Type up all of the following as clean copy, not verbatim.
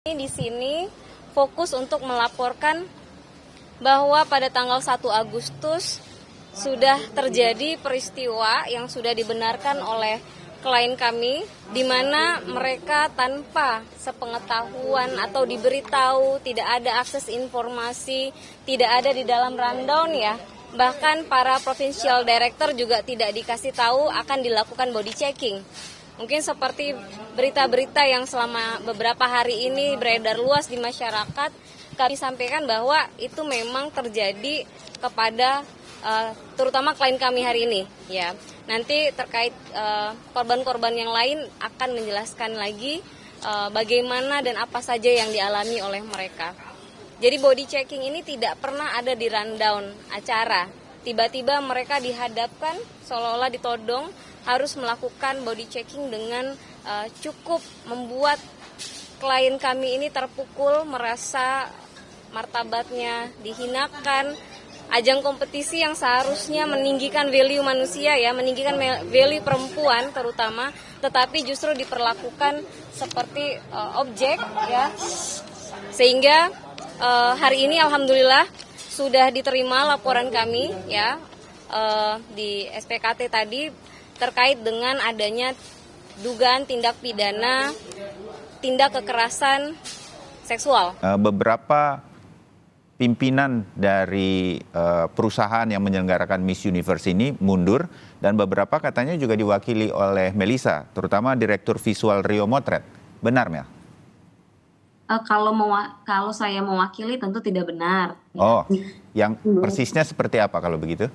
Di sini fokus untuk melaporkan bahwa pada tanggal 1 Agustus sudah terjadi peristiwa yang sudah dibenarkan oleh klien kami, di mana mereka tanpa sepengetahuan atau diberitahu, tidak ada akses informasi, tidak ada di dalam rundown ya. Bahkan para provincial director juga tidak dikasih tahu akan dilakukan body checking. Mungkin seperti berita-berita yang selama beberapa hari ini beredar luas di masyarakat, kami sampaikan bahwa itu memang terjadi kepada terutama klien kami hari ini. Ya, nanti terkait korban-korban yang lain akan menjelaskan lagi bagaimana dan apa saja yang dialami oleh mereka. Jadi body checking ini tidak pernah ada di rundown acara. Tiba-tiba mereka dihadapkan seolah-olah ditodong harus melakukan body checking dengan cukup membuat klien kami ini terpukul, merasa martabatnya dihinakan. Ajang kompetisi yang seharusnya meninggikan value manusia ya, meninggikan value perempuan terutama, tetapi justru diperlakukan seperti objek ya. Sehingga hari ini alhamdulillah sudah diterima laporan kami ya di SPKT tadi terkait dengan adanya dugaan tindak pidana, tindak kekerasan seksual. Beberapa pimpinan dari perusahaan yang menyelenggarakan Miss Universe ini mundur, dan beberapa katanya juga diwakili oleh Melissa, terutama Direktur Visual Rio Motret. Benar, Mel? Kalau saya mewakili tentu tidak benar. Oh, yang persisnya seperti apa kalau begitu?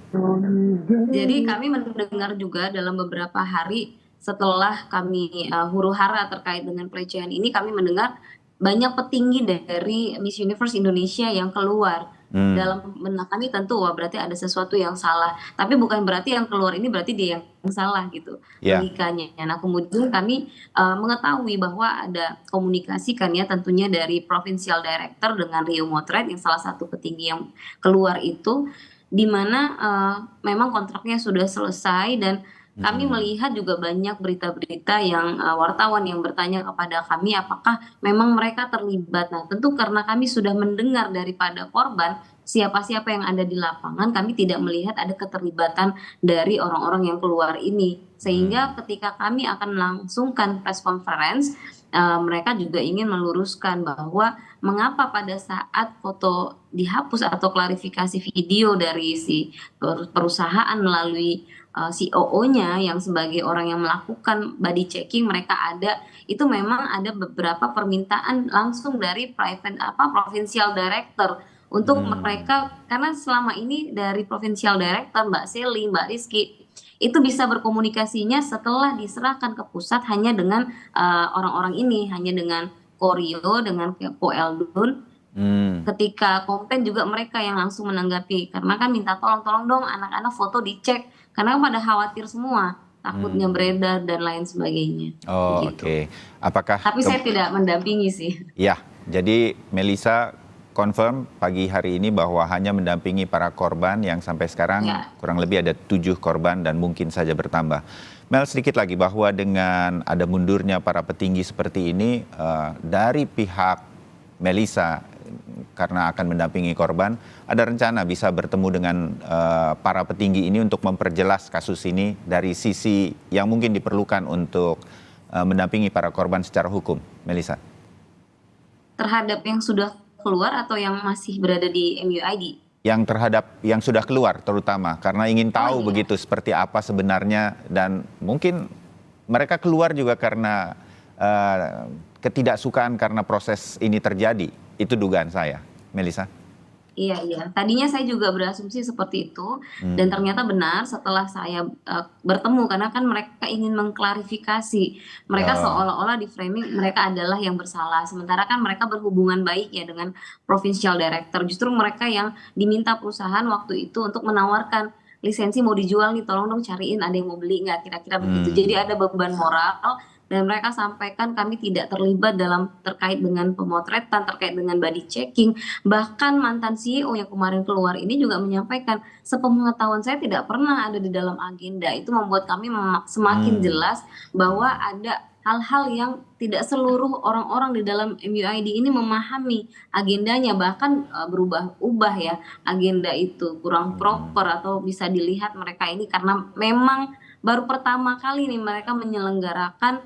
Jadi kami mendengar juga dalam beberapa hari setelah kami huru-hara terkait dengan pelecehan ini, kami mendengar banyak petinggi dari Miss Universe Indonesia yang keluar. Dalam benak kami tentu berarti ada sesuatu yang salah. Tapi bukan berarti yang keluar ini berarti dia yang salah gitu logikanya. Nah kemudian kami mengetahui bahwa ada komunikasi kan ya tentunya dari Provincial Director dengan Rio Motret yang salah satu petinggi yang keluar itu, di mana memang kontraknya sudah selesai, dan kami melihat juga banyak berita-berita yang wartawan yang bertanya kepada kami apakah memang mereka terlibat. Nah tentu karena kami sudah mendengar daripada korban siapa-siapa yang ada di lapangan, kami tidak melihat ada keterlibatan dari orang-orang yang keluar ini. Sehingga ketika kami akan melangsungkan press conference, mereka juga ingin meluruskan bahwa mengapa pada saat foto dihapus atau klarifikasi video dari si perusahaan melalui COO-nya yang sebagai orang yang melakukan body checking mereka ada, itu memang ada beberapa permintaan langsung dari provincial director untuk mereka, karena selama ini dari provincial director Mbak Seli, Mbak Rizky itu bisa berkomunikasinya setelah diserahkan ke pusat hanya dengan orang-orang ini, hanya dengan Koryo, dengan Ko Eldun. Ketika komplain juga mereka yang langsung menanggapi, karena kan minta tolong dong anak-anak foto dicek, karena pada khawatir semua takutnya beredar dan lain sebagainya. Oh, gitu. Oke. Apakah? Tapi saya tidak mendampingi sih. Ya, jadi Melissa confirm pagi hari ini bahwa hanya mendampingi para korban yang sampai sekarang kurang lebih ada 7 korban dan mungkin saja bertambah. Mel, sedikit lagi bahwa dengan ada mundurnya para petinggi seperti ini dari pihak Melissa karena akan mendampingi korban, ada rencana bisa bertemu dengan para petinggi ini untuk memperjelas kasus ini dari sisi yang mungkin diperlukan untuk mendampingi para korban secara hukum, Melissa? Terhadap yang sudah keluar atau yang masih berada di MUID? Yang sudah keluar terutama, karena ingin tahu begitu seperti apa sebenarnya, dan mungkin mereka keluar juga karena ketidaksukaan karena proses ini terjadi. Itu dugaan saya, Melissa. Iya. Tadinya saya juga berasumsi seperti itu, dan ternyata benar setelah saya bertemu, karena kan mereka ingin mengklarifikasi. Mereka seolah-olah di framing mereka adalah yang bersalah, sementara kan mereka berhubungan baik ya dengan provincial director. Justru mereka yang diminta perusahaan waktu itu untuk menawarkan lisensi mau dijual nih, tolong dong cariin ada yang mau beli nggak, kira-kira begitu. Jadi ada beban moral, dan mereka sampaikan kami tidak terlibat dalam terkait dengan pemotretan, terkait dengan body checking. Bahkan mantan CEO yang kemarin keluar ini juga menyampaikan, sepengetahuan saya tidak pernah ada di dalam agenda. Itu membuat kami semakin jelas bahwa ada hal-hal yang tidak seluruh orang-orang di dalam MUID ini memahami agendanya, bahkan berubah-ubah ya agenda itu, kurang proper atau bisa dilihat mereka ini karena memang baru pertama kali nih mereka menyelenggarakan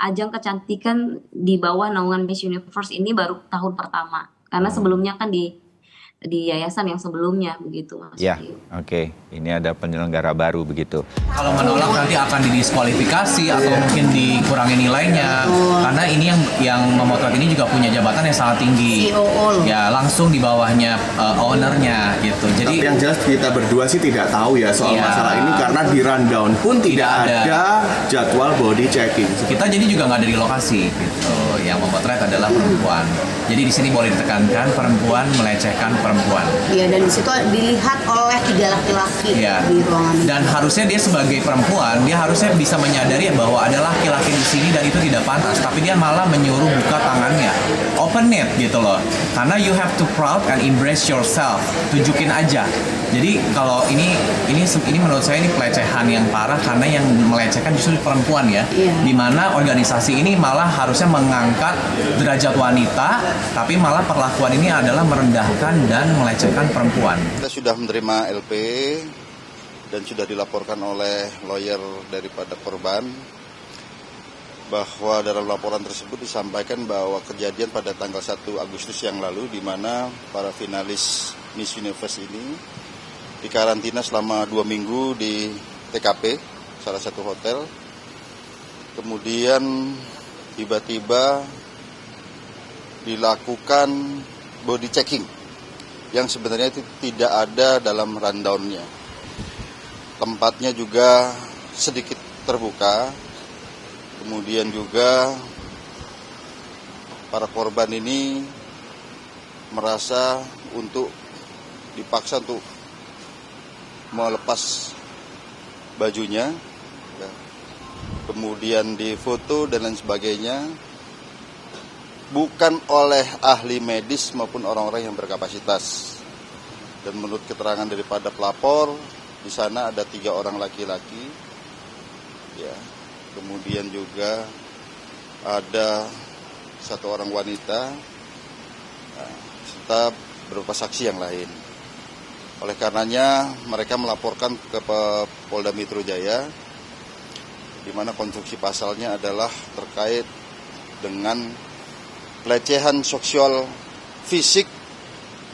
ajang kecantikan di bawah naungan Miss Universe ini baru tahun pertama. Karena sebelumnya kan di yayasan yang sebelumnya begitu Mas. Ya, oke. Ini ada penyelenggara baru begitu. Kalau menolak nanti akan didiskualifikasi atau mungkin dikurangi nilainya. Karena ini yang memotret ini juga punya jabatan yang sangat tinggi. COO. Ya, langsung di bawahnya ownernya gitu. Jadi Tapi yang jelas kita berdua sih tidak tahu ya soal Iya. masalah ini karena di rundown pun tidak ada jadwal body checking. kita jadi juga nggak ada di lokasi gitu. Yang memotret adalah perempuan. Jadi di sini boleh ditekankan perempuan melecehkan perempuan. Iya, dan di situ dilihat oleh 3 laki-laki Iya. di ruangan. Dan harusnya dia sebagai perempuan, dia harusnya bisa menyadari bahwa ada laki-laki di sini dan itu tidak pantas. Tapi dia malah menyuruh buka tangannya, open it gitu loh. Karena you have to proud and embrace yourself. Tunjukin aja. Jadi kalau ini menurut saya ini pelecehan yang parah karena yang melecehkan justru perempuan ya. Iya. Dimana organisasi ini malah harusnya mengangkat derajat wanita, tapi malah perlakuan ini adalah merendahkan dan melecehkan perempuan. Kita sudah menerima LP dan sudah dilaporkan oleh lawyer daripada korban bahwa dalam laporan tersebut disampaikan bahwa kejadian pada tanggal 1 Agustus yang lalu di mana para finalis Miss Universe ini dikarantina selama 2 minggu di TKP, salah satu hotel. Kemudian tiba-tiba dilakukan body checking yang sebenarnya itu tidak ada dalam rundown-nya. Tempatnya juga sedikit terbuka. Kemudian juga para korban ini merasa dipaksa untuk melepas bajunya, kemudian difoto dan lain sebagainya, bukan oleh ahli medis maupun orang-orang yang berkapasitas. Dan menurut keterangan daripada pelapor, di sana ada 3 orang laki-laki, ya. Kemudian juga ada 1 orang wanita, serta beberapa saksi yang lain. Oleh karenanya mereka melaporkan ke Polda Metro Jaya, di mana konstruksi pasalnya adalah terkait dengan pelecehan seksual fisik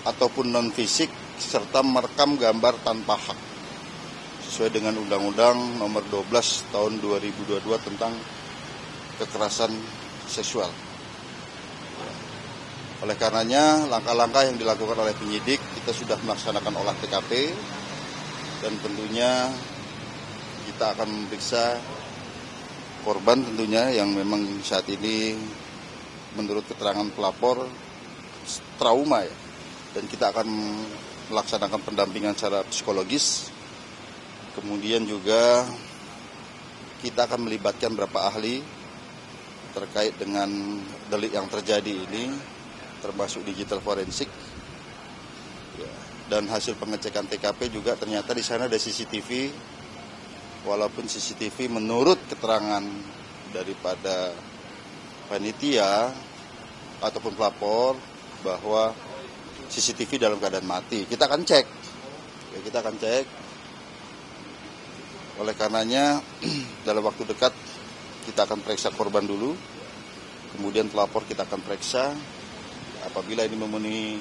ataupun non fisik serta merekam gambar tanpa hak sesuai dengan Undang-Undang Nomor 12 Tahun 2022 tentang kekerasan seksual. Oleh karenanya langkah-langkah yang dilakukan oleh penyidik, kita sudah melaksanakan olah TKP dan tentunya kita akan memeriksa korban tentunya yang memang saat ini menurut keterangan pelapor trauma ya, dan kita akan melaksanakan pendampingan secara psikologis. Kemudian juga kita akan melibatkan beberapa ahli terkait dengan delik yang terjadi ini, termasuk digital forensik. Ya, dan hasil pengecekan TKP juga ternyata di sana ada CCTV. Walaupun CCTV menurut keterangan daripada panitia ataupun pelapor bahwa CCTV dalam keadaan mati. Kita akan cek. Ya, kita akan cek. Oleh karenanya dalam waktu dekat kita akan periksa korban dulu. Kemudian pelapor kita akan periksa. Apabila ini memenuhi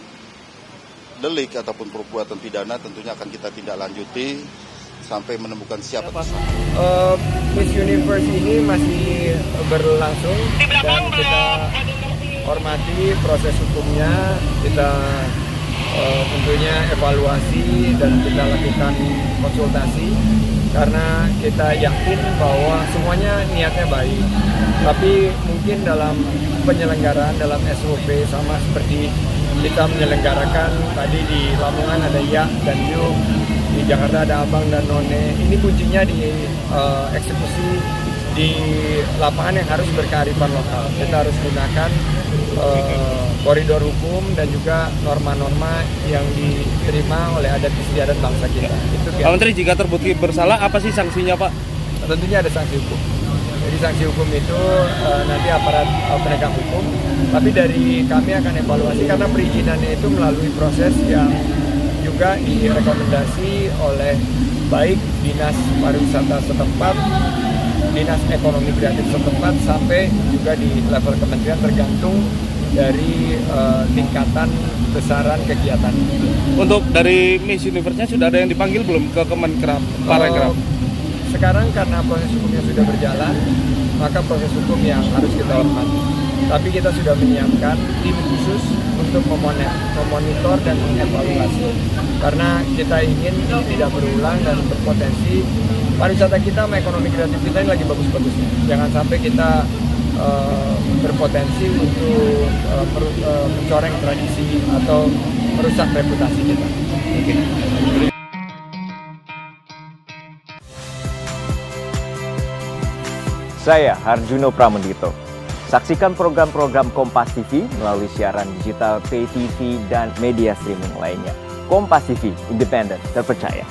delik ataupun perbuatan pidana, tentunya akan kita tindak lanjuti sampai menemukan siapa tersangka. Miss Universe ini masih berlangsung dan kita hormati proses hukumnya, kita tentunya evaluasi dan kita lakukan konsultasi karena kita yakin bahwa semuanya niatnya baik. Tapi mungkin dalam penyelenggaraan dalam SOP sama seperti kita menyelenggarakan tadi di Lamongan ada Ya dan Yu, di Jakarta ada Abang dan None. Ini kuncinya di eksekusi di lapangan yang harus berkearifan lokal. Kita harus gunakan koridor hukum dan juga norma-norma yang diterima oleh adat istiadat bangsa kita. Itu Pak Menteri, jika terbukti bersalah apa sih sanksinya Pak? tentunya ada sanksi hukum. Jadi sanksi hukum itu nanti aparat penegak hukum, tapi dari kami akan evaluasi karena perizinannya itu melalui proses yang juga direkomendasi oleh baik Dinas Pariwisata setempat, Dinas Ekonomi Kreatif setempat, sampai juga di level kementerian tergantung dari tingkatan besaran kegiatan. Untuk dari Miss Universe-nya sudah ada yang dipanggil belum ke Kemenkraf, Parekraf? Sekarang karena proses hukumnya sudah berjalan, maka proses hukum yang harus kita hormati. Tapi kita sudah menyiapkan tim khusus untuk memonitor dan mengevaluasi. Karena kita ingin tidak berulang dan berpotensi pariwisata kita sama ekonomi kreatif kita ini lagi bagus-bagusnya. Jangan sampai kita berpotensi untuk mencoreng tradisi atau merusak reputasi kita. Saya Harjuno Pramendito. Saksikan program-program Kompas TV melalui siaran digital, pay TV, dan media streaming lainnya. Kompas TV, independen, terpercaya.